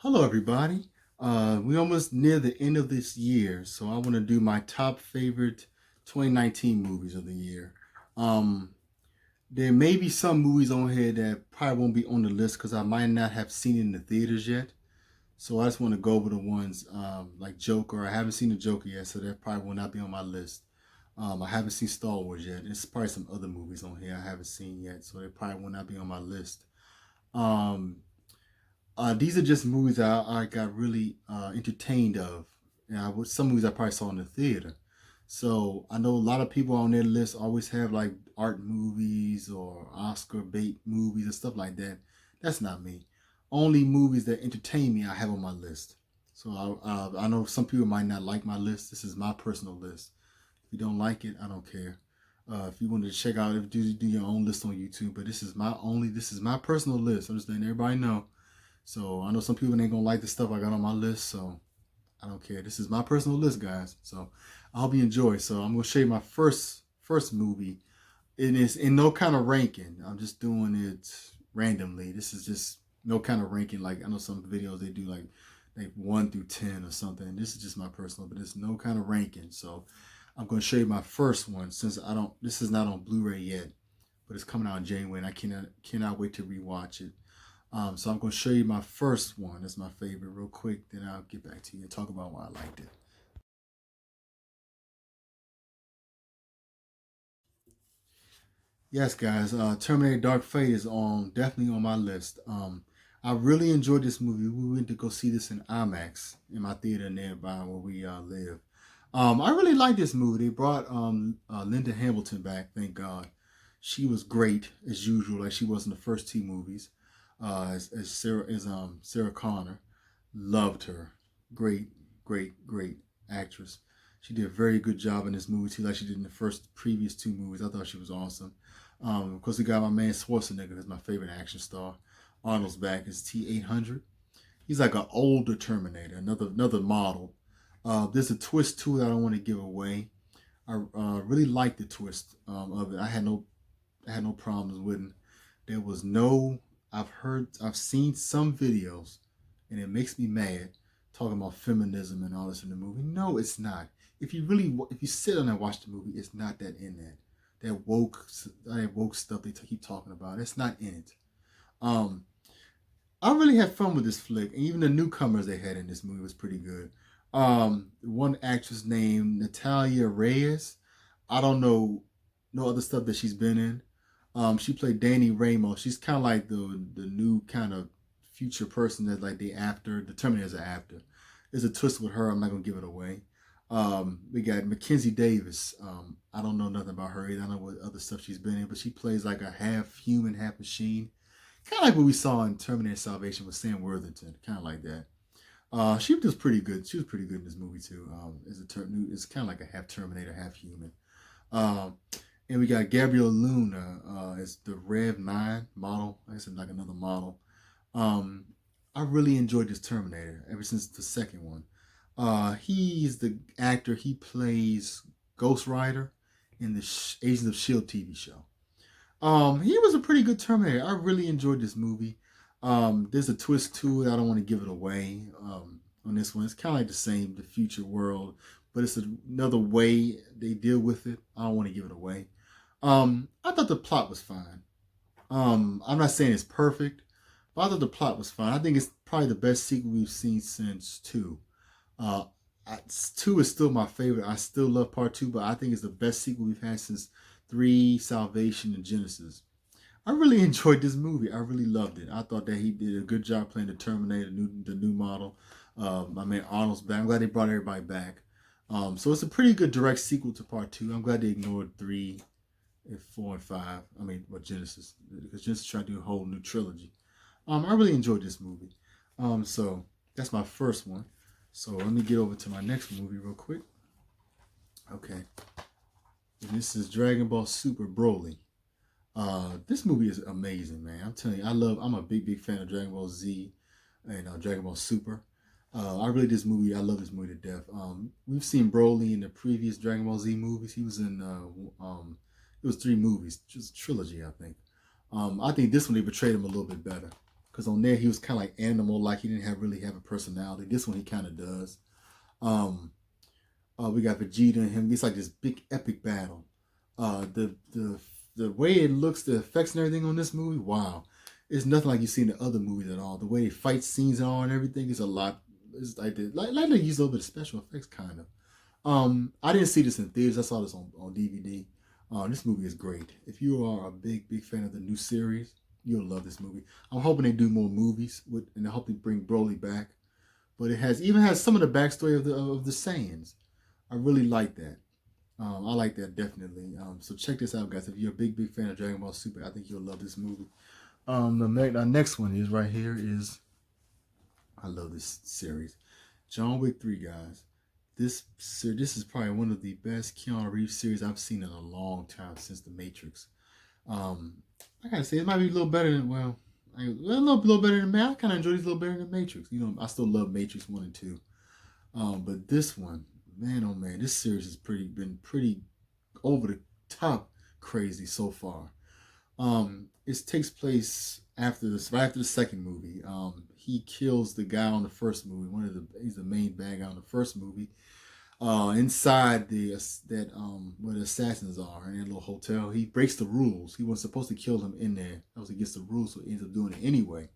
Hello, everybody. We almost near the end of this year, so I want to do my top favorite 2019 movies of the year. Um, there may be some movies on here that probably won't be on the list because I might not have seen it in the theaters yet. So I just want to go over the ones like Joker. I haven't seen the Joker yet, so that probably will not be on my list. I haven't seen Star Wars yet. There's probably some other movies on here I haven't seen yet, so they probably will not be on my list. Um, these are just movies that I got really entertained of. Some movies I probably saw in the theater. So I know a lot of people on their list always have like art movies or Oscar bait movies and stuff like that. That's not me. Only movies that entertain me I have on my list. So I know some people might not like my list. This is my personal list. If you don't like it, I don't care. If you want to check out, do your own list on YouTube. But this is my personal list. I'm just letting everybody know. So I know some people ain't gonna like the stuff I got on my list, so I don't care. This is my personal list, guys. So I hope you enjoy. So I'm gonna show you my first movie. It is in no kind of ranking. I'm just doing it randomly. This is just no kind of ranking. Like I know some videos they do like 1 through 10 or something. This is just my personal, but it's no kind of ranking. So I'm gonna show you my first one since I don't. This is not on Blu-ray yet, but it's coming out in January, and I cannot wait to rewatch it. So I'm going to show you my first one. That's my favorite real quick. Then I'll get back to you and talk about why I liked it. Yes, guys. Terminator Dark Fate is definitely on my list. I really enjoyed this movie. We went to go see this in IMAX in my theater nearby where we live. I really like this movie. They brought Linda Hamilton back. Thank God. She was great as usual, like she was in the first two movies. Sarah Connor. Loved her. Great, great actress. She did a very good job in this movie too, like she did in the previous two movies. I thought she was awesome. Of course, we got my man Schwarzenegger, that's my favorite action star. Arnold's back is T-800. He's like an older Terminator, another model. There's a twist to it I don't want to give away. I really liked the twist of it. I had no problems with it. There was no. I've seen some videos, and it makes me mad talking about feminism and all this in the movie. No, it's not. If you sit down and watch the movie, it's not that in that. That woke stuff they keep talking about. It's not in it. Um, I really had fun with this flick, and even the newcomers they had in this movie was pretty good. One actress named Natalia Reyes. I don't know no other stuff that she's been in. She played Danny Ramos. She's kind of like the new kind of future person that like the Terminators are after. There's a twist with her. I'm not gonna give it away. We got Mackenzie Davis. I don't know nothing about her either. I don't know what other stuff she's been in, but she plays like a half human, half machine. Kind of like what we saw in Terminator Salvation with Sam Worthington. Kind of like that. She was pretty good. She was pretty good in this movie too. It's kind of like a half Terminator, half human. Um, and we got Gabriel Luna as the Rev 9 model. I guess it's like another model. Um, I really enjoyed this Terminator ever since the second one. He's the actor. He plays Ghost Rider in the Agents of Shield TV show. He was a pretty good Terminator. I really enjoyed this movie. There's a twist to it. I don't want to give it away. On this one, it's kind of like the same, the future world, but it's another way they deal with it. I don't want to give it away. I thought the plot was fine. I'm not saying it's perfect, but I thought the plot was fine. I think it's probably the best sequel we've seen since two. Uh, Two is still my favorite. I still love part two, but I think it's the best sequel we've had since three, Salvation, and Genesis. I really enjoyed this movie. I really loved it. I thought that he did a good job playing the Terminator, the new model. My man Arnold's back. I'm glad they brought everybody back. So it's a pretty good direct sequel to part two. I'm glad they ignored three and four and five. I mean, what Genesis? Because Genesis tried to do a whole new trilogy. I really enjoyed this movie. So that's my first one. So let me get over to my next movie real quick. Okay. And this is Dragon Ball Super Broly. This movie is amazing, man. I'm telling you, I'm a big fan of Dragon Ball Z and Dragon Ball Super. I love this movie to death. We've seen Broly in the previous Dragon Ball Z movies. He was in, it was three movies, just a trilogy, I think. I think this one they portrayed him a little bit better because on there he was kind of like animal, like he didn't have really have a personality. This one he kind of does. Um, we got Vegeta and him. It's like this big epic battle. The way it looks, the effects and everything on this movie, wow, it's nothing like you see in the other movies at all. The way fight scenes are and everything is a lot. It's like they use a little bit of special effects, kind of. I didn't see this in theaters. I saw this on DVD. This movie is great. If you are a big fan of the new series, you'll love this movie. I'm hoping they do more movies and I hope they bring Broly back. But it has some of the backstory of the Saiyans. I really like that. I like that definitely. So check this out, guys. If you're a big fan of Dragon Ball Super, I think you'll love this movie. The next one is right here is I love this series, John Wick 3, guys. This is probably one of the best Keanu Reeves series I've seen in a long time since The Matrix. Um, I gotta say it might be a little better than a little better than man. I kind of enjoy these a little better than Matrix. You know, I still love Matrix 1 and 2. But this one, man, oh man, this series has been pretty over the top crazy so far. It takes place right after the second movie. He kills the guy on the first movie. He's the main bad guy on the first movie. Inside where the assassins are in that little hotel, he breaks the rules. He was supposed to kill them in there. That was against the rules, so he ends up doing it anyway.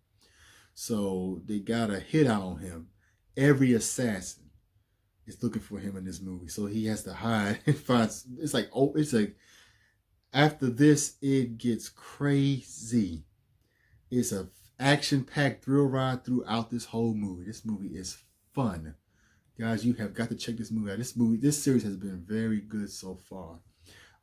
So they got a hit out on him. Every assassin is looking for him in this movie, so he has to hide and find. It's like after this, it gets crazy. It's a action-packed thrill ride throughout this whole movie. This movie is fun. Guys, you have got to check this movie out. This series has been very good so far.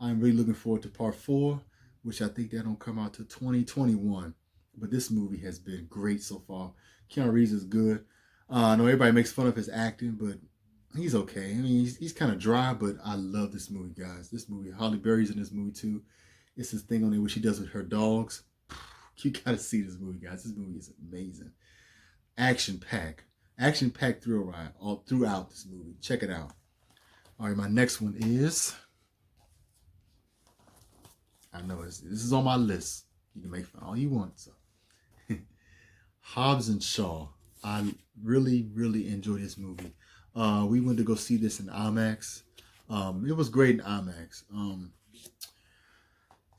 I'm really looking forward to part 4, which I think that don't come out to 2021. But this movie has been great so far. Keanu Reeves is good. I know everybody makes fun of his acting, but he's okay. I mean, he's kind of dry, but I love this movie, guys. This movie, Halle Berry's in this movie too. It's this thing on there what she does with her dogs. You gotta see this movie, guys. This movie is amazing. Action packed thrill ride all throughout this movie. Check it out. All right, my next one is. I know this is on my list. You can make fun all you want. So, Hobbs and Shaw. I really enjoyed this movie. We went to go see this in IMAX. It was great in IMAX.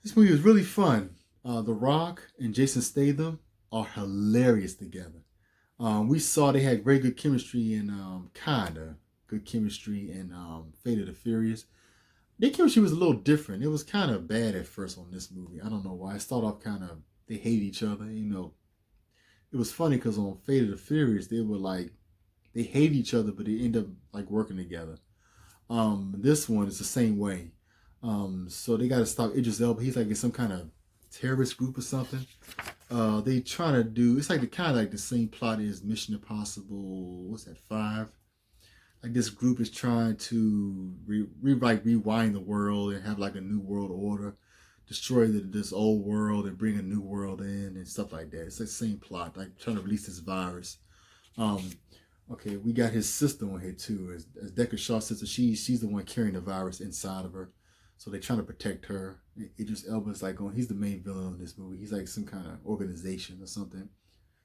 This movie was really fun. The Rock and Jason Statham are hilarious together. We saw they had very good chemistry in kinda good chemistry in Fate of the Furious. Their chemistry was a little different. It was kind of bad at first on this movie. I don't know why. It started off kind of they hate each other. You know, it was funny because on Fate of the Furious they were like they hate each other, but they end up like working together. This one is the same way. So they got to stop Idris Elba. He's like in some kind of terrorist group or something. They trying to do it's like the kind of like the same plot as Mission Impossible. What's that 5? Like this group is trying to rewind the world and have like a new world order, destroy this old world and bring a new world in and stuff like that. It's the same plot, like trying to release this virus. Okay, we got his sister on here too. As Deckard Shaw's sister, she's the one carrying the virus inside of her. So they're trying to protect her. Idris Elba's like he's the main villain of this movie. He's like some kind of organization or something.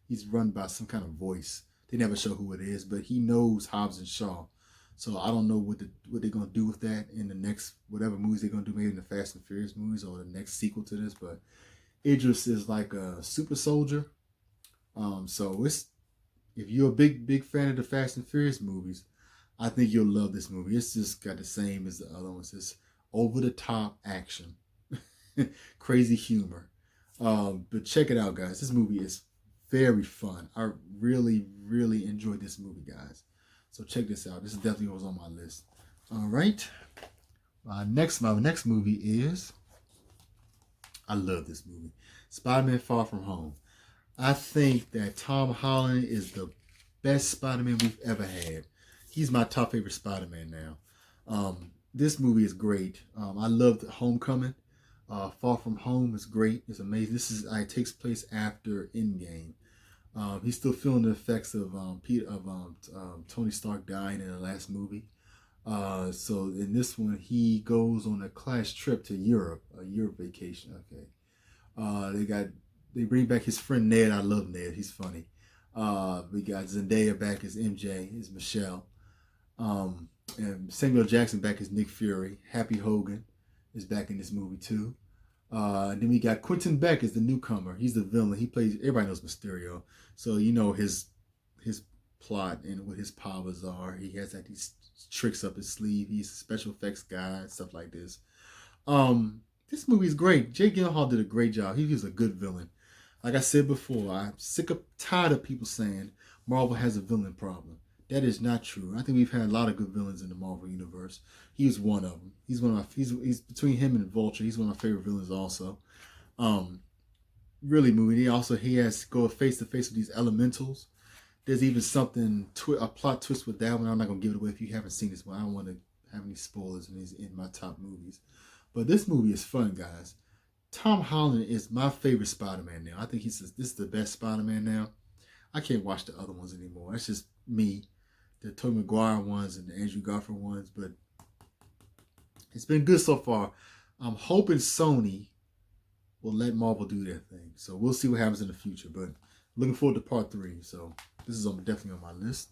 He's run by some kind of voice. They never show who it is, but he knows Hobbs and Shaw. So I don't know what they're gonna do with that in the next whatever movies they're gonna do, maybe in the Fast and Furious movies or the next sequel to this. But Idris is like a super soldier. So it's if you're a big fan of the Fast and Furious movies, I think you'll love this movie. It's just got the same as the other ones. It's over the top action, crazy humor. But check it out, guys. This movie is very fun. I really enjoyed this movie, guys. So check this out. This is definitely was on my list. All right. My next movie is. I love this movie, Spider-Man: Far From Home. I think that Tom Holland is the best Spider-Man we've ever had. He's my top favorite Spider-Man now. This movie is great. I loved Homecoming. Far From Home is great. It's amazing. It takes place after Endgame. He's still feeling the effects of Tony Stark dying in the last movie. So in this one, he goes on a class trip to Europe, a Europe vacation. Okay. They got they bring back his friend Ned. I love Ned. He's funny. We got Zendaya back as MJ, as Michelle. And Samuel Jackson back as Nick Fury. Happy Hogan is back in this movie too. Then we got Quentin Beck as the newcomer. He's the villain. He plays. Everybody knows Mysterio, so you know his plot and what his powers are. He has like these tricks up his sleeve. He's a special effects guy, stuff like this. This movie is great. Jake Gyllenhaal did a great job. He was a good villain. Like I said before, I'm tired of people saying Marvel has a villain problem. That is not true. I think we've had a lot of good villains in the Marvel universe. He's one of them. He's one of my. He's between him and Vulture. He's one of my favorite villains also. Really moving. He has to go face to face with these elementals. There's even something a plot twist with that one. I'm not gonna give it away if you haven't seen this one. I don't want to have any spoilers in my top movies. But this movie is fun, guys. Tom Holland is my favorite Spider-Man now. I think this is the best Spider-Man now. I can't watch the other ones anymore. That's just me. The Tobey Maguire ones and the Andrew Garfield ones. But it's been good so far. I'm hoping Sony will let Marvel do their thing. So we'll see what happens in the future. But looking forward to part 3. So this is definitely on my list.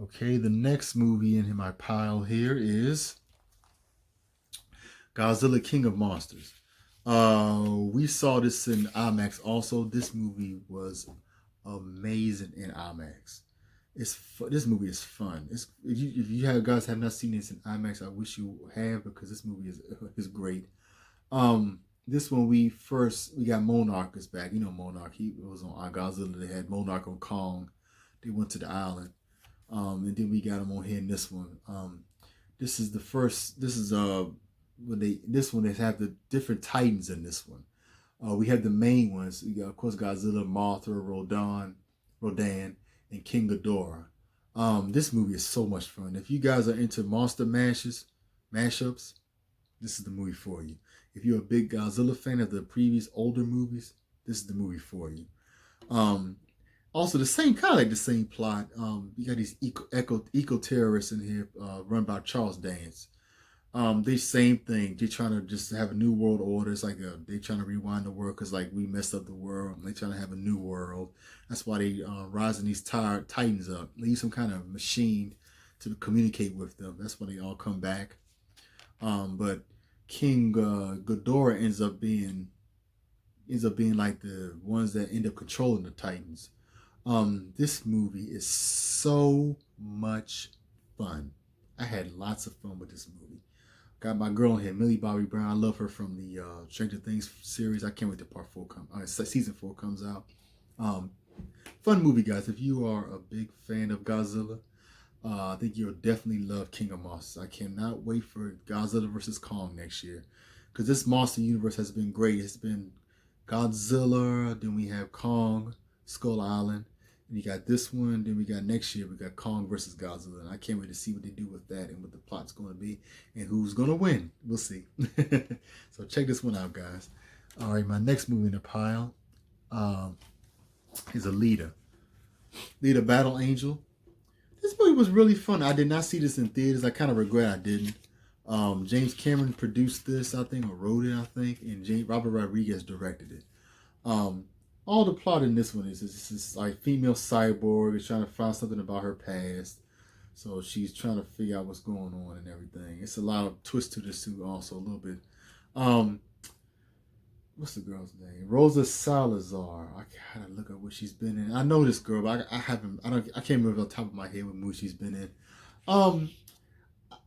Okay, the next movie in my pile here is Godzilla King of Monsters. We saw this in IMAX also. This movie was amazing in IMAX. This movie is fun. If you guys have not seen this in IMAX, I wish you have, because this movie is great. This one we got Monarch is back. You know Monarch. He was on Godzilla. They had Monarch on Kong. They went to the island. And then we got him on here in this one. This is the first. This is this one they have the different Titans in this one. We have the main ones. We got, of course, Godzilla, Mothra, Rodan, and King Ghidorah. This movie is so much fun. If you guys are into monster mashups, this is the movie for you. If you're a big Godzilla fan of the previous older movies, this is the movie for you. Also, the same plot. You got these eco terrorists in here, run by Charles Dance. They same thing. They're trying to just have a new world order. It's like they trying to rewind the world because like we messed up the world. They trying to have a new world. That's why they rising these titans up. They use some kind of machine to communicate with them. That's why they all come back. But King Ghidorah ends up being like the ones that end up controlling the Titans. This movie is so much fun. I had lots of fun with this movie. Got my girl in here, Millie Bobby Brown. I love her from the Stranger Things series. I can't wait till season 4 comes out. Fun movie, guys. If you are a big fan of Godzilla, I think you'll definitely love King of Monsters. I cannot wait for Godzilla vs. Kong next year, because this monster universe has been great. It's been Godzilla, then we have Kong, Skull Island, and you got this one. Then we got next year, we got Kong versus Godzilla. And I can't wait to see what they do with that and what the plot's going to be and who's going to win. We'll see. So check this one out, guys. All right, my next movie in the pile is Alita Battle Angel. This movie was really fun. I did not see this in theaters. I kind of regret I didn't. James Cameron produced this, I think, or wrote it, I think, and Robert Rodriguez directed it. All the plot in this one is this like female cyborg is trying to find something about her past. So she's trying to figure out what's going on and everything. It's a lot of twist to this too, also a little bit. What's the girl's name? Rosa Salazar. I gotta look up what she's been in. I know this girl, but I can't remember off the top of my head what movie she's been in.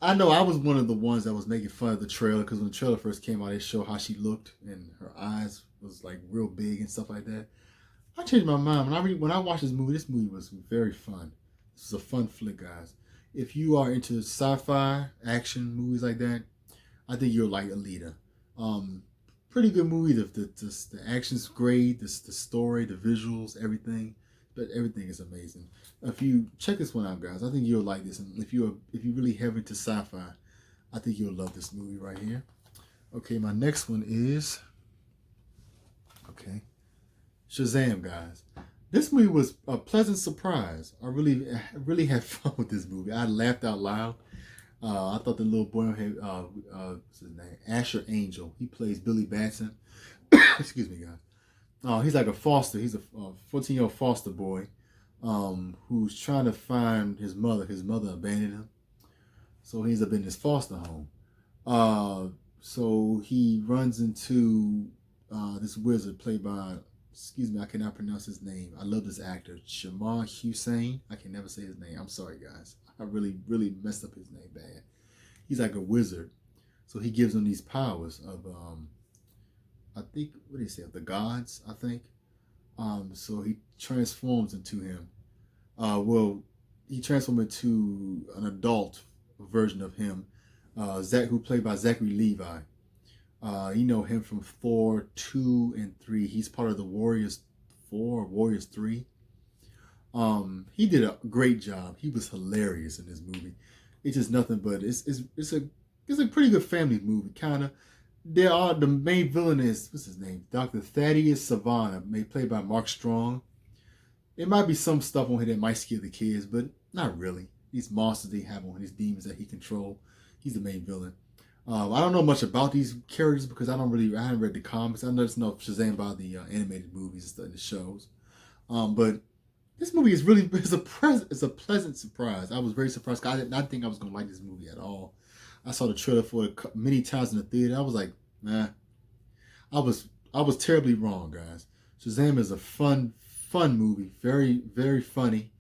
I know I was one of the ones that was making fun of the trailer, because when the trailer first came out, they showed how she looked and her eyes was like real big and stuff like that. I changed my mind when I watched this movie was very fun. This is a fun flick, guys. If you are into sci-fi action movies like that, I think you'll like Alita. Pretty good movie. The action's great. The story, the visuals, everything. But everything is amazing. If you check this one out, guys, I think you'll like this. And if you really heavy into sci-fi, I think you'll love this movie right here. Okay, my next one is Shazam, guys. This movie was a pleasant surprise. I really had fun with this movie. I laughed out loud. I thought the little boy had what's his name? Asher Angel. He plays Billy Batson. Excuse me, guys. He's like a foster. He's a 14-year-old foster boy, who's trying to find his mother. His mother abandoned him, so he's up in this foster home. Uh, so he runs into this wizard played by, excuse me, I cannot pronounce his name. I love this actor, Shamar Hussein. I can never say his name. I'm sorry, guys. I really, really messed up his name bad. He's like a wizard, so he gives him these powers of, I think, what do you say, of the gods, I think. So he transforms into him. Well, he transformed into an adult version of him, who played by Zachary Levi. You know him from Thor 2 and 3. He's part of the Warriors 4 or Warriors 3. He did a great job. He was hilarious in this movie. It's just nothing but it's a pretty good family movie, kind of. The main villain is, what's his name? Dr. Thaddeus Savannah, played by Mark Strong. There might be some stuff on here that might scare the kids, but not really. These monsters they have on, these demons that he controls. He's the main villain. I don't know much about these characters because I haven't read the comics. I just know Shazam by the animated movies and the shows. But this movie is really it's a pleasant surprise. I was very surprised. I did not think I was gonna like this movie at all. I saw the trailer for it many times in the theater. I was like, nah. I was terribly wrong, guys. Shazam is a fun movie. Very, very funny.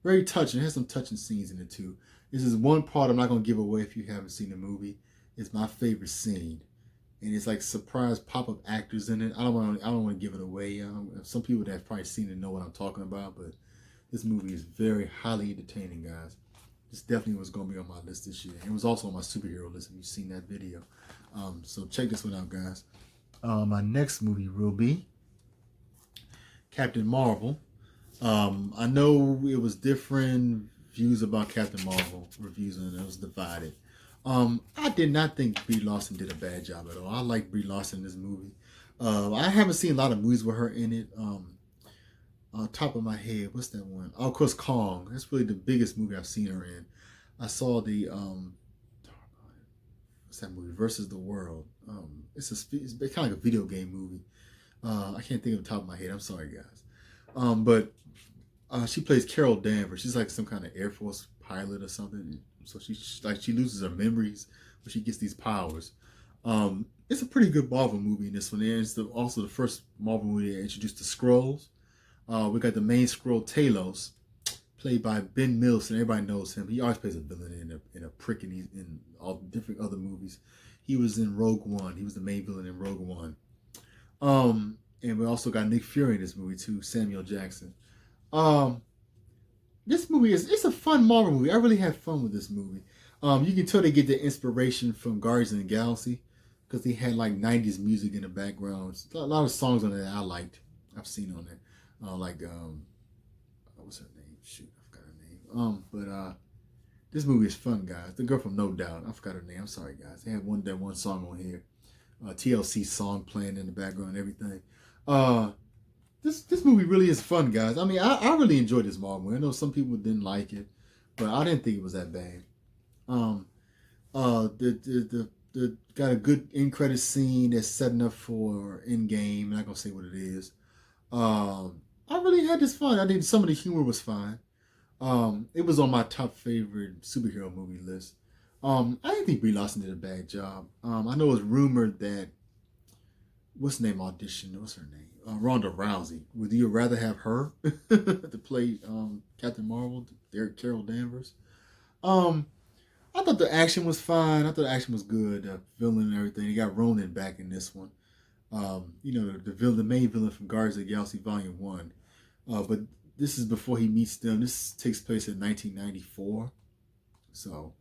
Very touching. It has some touching scenes in it too. This is one part I'm not gonna give away if you haven't seen the movie. It's my favorite scene, and it's like surprise pop-up actors in it. I don't want to give it away. Some people that have probably seen it know what I'm talking about, but this movie is very highly entertaining, guys. This definitely was going to be on my list this year. It was also on my superhero list if you've seen that video. So check this one out, guys. My next movie will be Captain Marvel. I know it was different views about Captain Marvel, reviews, and it was divided. I did not think Brie Larson did a bad job at all. I like Brie Larson in this movie. I haven't seen a lot of movies with her in it. On top of my head, what's that one? Oh, of course, Kong. That's really the biggest movie I've seen her in. I saw the what's that movie? Versus the World. It's kind of like a video game movie. I can't think of the top of my head. I'm sorry, guys. But she plays Carol Danvers. She's like some kind of Air Force pilot or something. So she loses her memories, but she gets these powers. It's a pretty good Marvel movie in this one. And it's also the first Marvel movie that introduced the Skrulls. We got the main Skrull Talos, played by Ben Mendelsohn. Everybody knows him. He always plays a villain in a prick in all different other movies. He was in Rogue One. He was the main villain in Rogue One. And we also got Nick Fury in this movie too, Samuel Jackson. This movie it's a fun Marvel movie. I really had fun with this movie. You can tell they get their inspiration from Guardians of the Galaxy because they had like 90s music in the background. A lot of songs on there that I liked. I've seen on there. What's her name? Shoot, I forgot her name. But this movie is fun, guys. The girl from No Doubt, I forgot her name. I'm sorry, guys. They had that one song on here, TLC song playing in the background and everything. This movie really is fun, guys. I mean, I really enjoyed this Marvel movie. I know some people didn't like it, but I didn't think it was that bad. The got a good end credit scene that's setting up for Endgame. I'm not gonna say what it is. I really had this fun. I think some of the humor was fine. It was on my top favorite superhero movie list. I didn't think Brie Larson did a bad job. I know it's rumored that what's the name audition? What's her name? Ronda Rousey. Would you rather have her to play Captain Marvel, Carol Danvers? I thought the action was fine. I thought the action was good. The villain and everything. You got Ronan back in this one. The main villain from Guardians of the Galaxy Volume 1. But this is before he meets them. This takes place in 1994. So,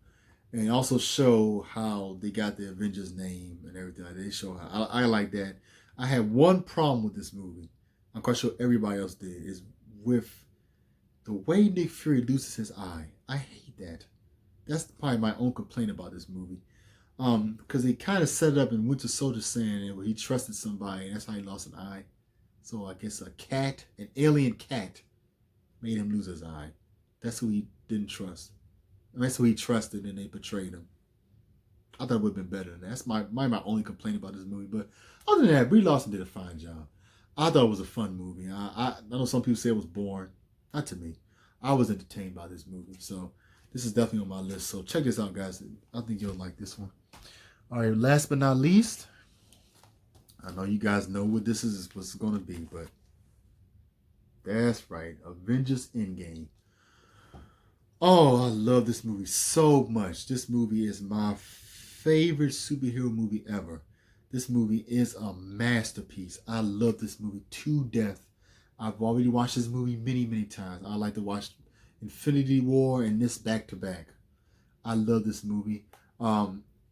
and also show how they got the Avengers name and everything. They show how I like that. I had one problem with this movie. I'm quite sure everybody else did. Is with the way Nick Fury loses his eye. I hate that. That's probably my own complaint about this movie. Because they kind of set it up in Winter Soldier saying where he trusted somebody, and that's how he lost an eye. So I guess an alien cat, made him lose his eye. That's who he didn't trust. And that's who he trusted, and they betrayed him. I thought it would have been better than that. That's my only complaint about this movie. But other than that, Brie Larson did a fine job. I thought it was a fun movie. I know some people say it was boring. Not to me. I was entertained by this movie. So this is definitely on my list. So check this out, guys. I think you'll like this one. All right, last but not least, I know you guys know what this is, what's going to be, but that's right, Avengers Endgame. Oh, I love this movie so much. This movie is my favorite superhero movie ever. This movie is a masterpiece. I love this movie to death. I've already watched this movie many, many times. I like to watch Infinity War and this back to back. I love this movie.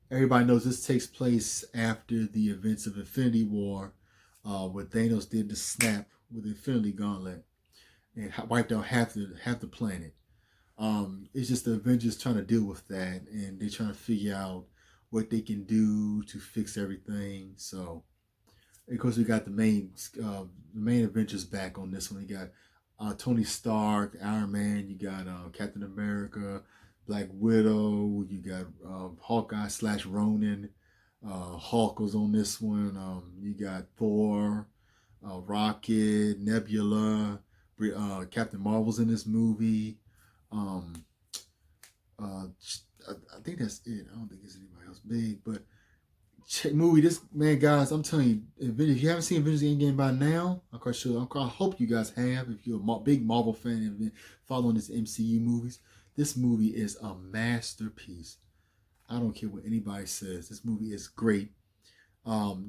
Everybody knows this takes place after the events of Infinity War, where Thanos did the snap with the Infinity Gauntlet and wiped out half the planet. It's just the Avengers trying to deal with that, and they're trying to figure out what they can do to fix everything. So, of course, we got the main Avengers back on this one. You got Tony Stark, Iron Man. You got Captain America, Black Widow. You got Hawkeye / Ronin. Hulk was on this one. You got Thor, Rocket, Nebula. Captain Marvel's in this movie. I think that's it. I don't think there's anybody else big, but check movie. This man, guys, I'm telling you, if you haven't seen Avengers Endgame by now, I'm quite sure. I hope you guys have. If you're a big Marvel fan and been following this MCU movies, this movie is a masterpiece. I don't care what anybody says. This movie is great.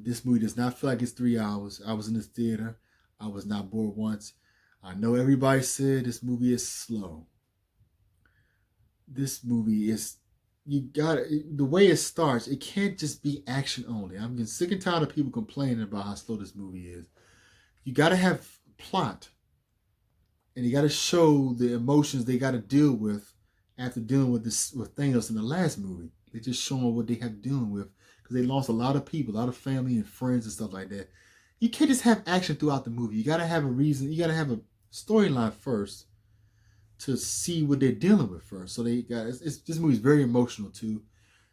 This movie does not feel like it's 3 hours. I was in the theater. I was not bored once. I know everybody said this movie is slow. This movie is, the way it starts, it can't just be action only. I'm getting sick and tired of people complaining about how slow this movie is. You got to have plot, and you got to show the emotions they got to deal with after dealing with Thanos in the last movie. They just showing what they have to deal with because they lost a lot of people, a lot of family and friends and stuff like that. You can't just have action throughout the movie. You got to have a reason. You got to have a storyline first to see what they're dealing with first. So this movie's very emotional too.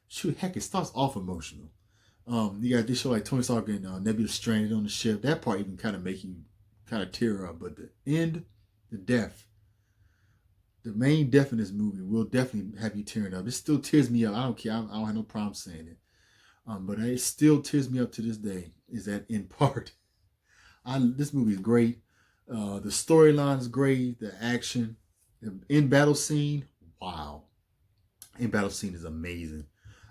Shoot, heck, it starts off emotional. You got this show like Tony Stark and Nebula stranded on the ship. That part even kind of make you kind of tear up. But the end, the death, the main death in this movie will definitely have you tearing up. It still tears me up. I don't care. I don't have no problem saying it. But it still tears me up to this day. Is that end part? This movie is great. The storyline is great. The action. The in-battle scene, wow. In-battle scene is amazing.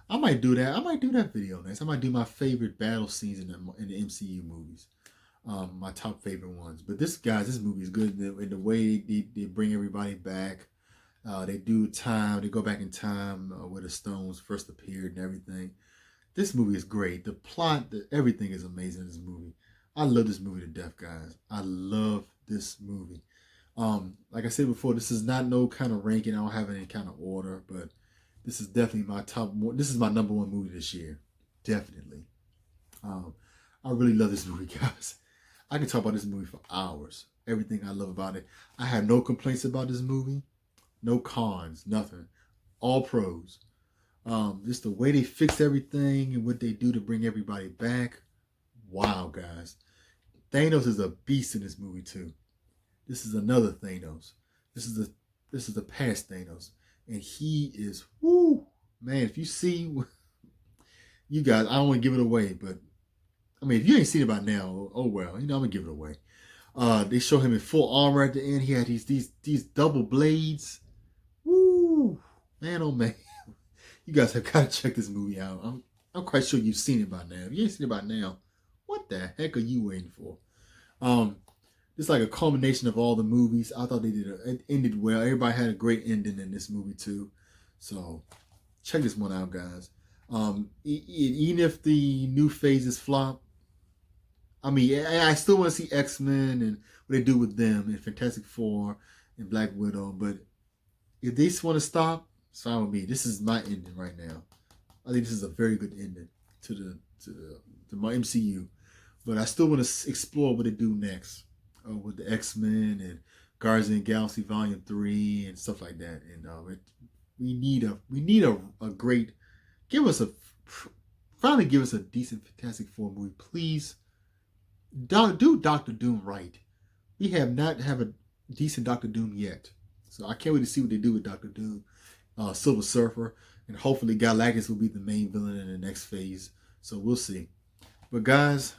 I might do that. I might do that video next. I might do my favorite battle scenes in the MCU movies. My top favorite ones. But this movie is good in the way they bring everybody back. They do time. They go back in time where the stones first appeared and everything. This movie is great. The plot, everything is amazing in this movie. I love this movie to death, guys. I love this movie. Like I said before, this is not no kind of ranking. I don't have any kind of order, but this is definitely my top one. This is my number one movie this year. Definitely. I really love this movie, guys. I can talk about this movie for hours. Everything I love about it. I have no complaints about this movie. No cons, nothing. All pros. Just the way they fix everything and what they do to bring everybody back. Wow, guys. Thanos is a beast in this movie too. This is another Thanos. This is the past Thanos, and he is man. If you see, you guys, I don't want to give it away, but I mean, if you ain't seen it by now, oh well, I'm gonna give it away. They show him in full armor at the end. He had these double blades. Woo, man, oh man, you guys have got to check this movie out. I'm quite sure you've seen it by now. If you ain't seen it by now, what the heck are you waiting for? It's like a culmination of all the movies. I thought it ended well. Everybody had a great ending in this movie too. So check this one out, guys. Even if the new phases flop, I mean, I still want to see X-Men and what they do with them and Fantastic Four and Black Widow. But if they just want to stop, it's fine with me. This is my ending right now. I think this is a very good ending to my MCU. But I still want to explore what they do next. With the X-Men and Guardians of the Galaxy Volume 3 and stuff like that. And we need a great, give us a finally give us a decent Fantastic Four movie, please. Do Doctor Doom right. We have not have a decent Doctor Doom yet, so I can't wait to see what they do with Doctor Doom, Silver Surfer, and hopefully Galactus will be the main villain in the next phase. So we'll see. But guys,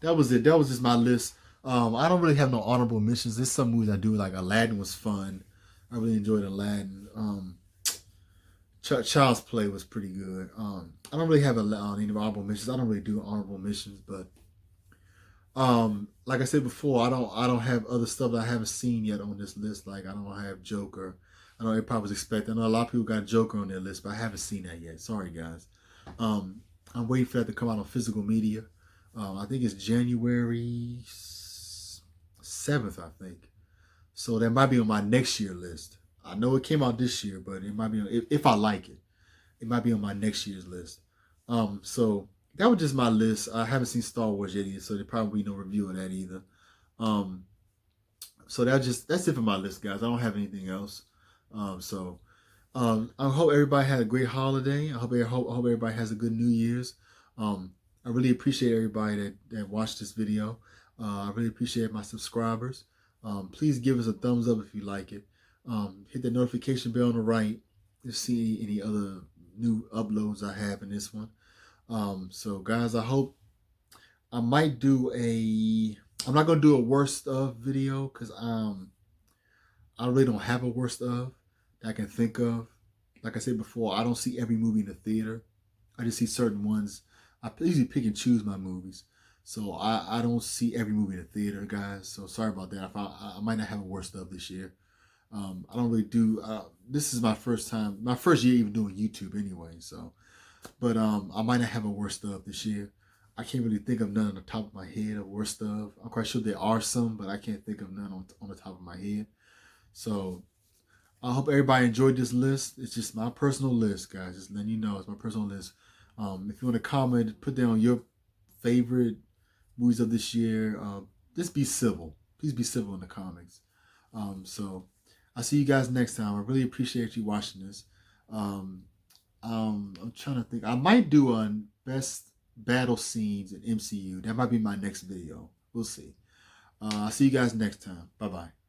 that was it. That was just my list. I don't really have no honorable mentions. There's some movies I do, like Aladdin was fun. I really enjoyed Aladdin. Child's Play was pretty good. I don't really have any honorable mentions. I don't really do honorable mentions, but like I said before, I don't have other stuff that I haven't seen yet on this list. Like I don't have Joker. I know everybody was expecting. I know a lot of people got Joker on their list, but I haven't seen that yet. Sorry guys. I'm waiting for that to come out on physical media. I think it's January 7th, I think. So that might be on my next year list. I know it came out this year, but it might be on, if I like it, it might be on my next year's list. So that was just my list. I haven't seen Star Wars yet either, so there probably no review of that either. So that's it for my list, guys. I don't have anything else. I hope everybody had a great holiday. I hope everybody has a good New Year's. I really appreciate everybody that watched this video. I really appreciate my subscribers. Please give us a thumbs up if you like it. Hit the notification bell on the right to see any other new uploads I have in this one. So guys, I hope I might do I'm not going to do a worst of video because I really don't have a worst of that I can think of. Like I said before, I don't see every movie in the theater. I just see certain ones. I usually pick and choose my movies. So I don't see every movie in the theater, guys. So sorry about that. I might not have a worst of this year. I don't really do. This is my first year even doing YouTube anyway. So, but I might not have a worst of this year. I can't really think of none on the top of my head of worst of. I'm quite sure there are some, but I can't think of none on the top of my head. So I hope everybody enjoyed this list. It's just my personal list, guys. Just letting you know, it's my personal list. If you want to comment, put down your favorite movies of this year. Just be civil. Please be civil in the comments. So I'll see you guys next time. I really appreciate you watching this. I'm trying to think. I might do a best battle scenes in MCU. That might be my next video. We'll see. I'll see you guys next time. Bye-bye.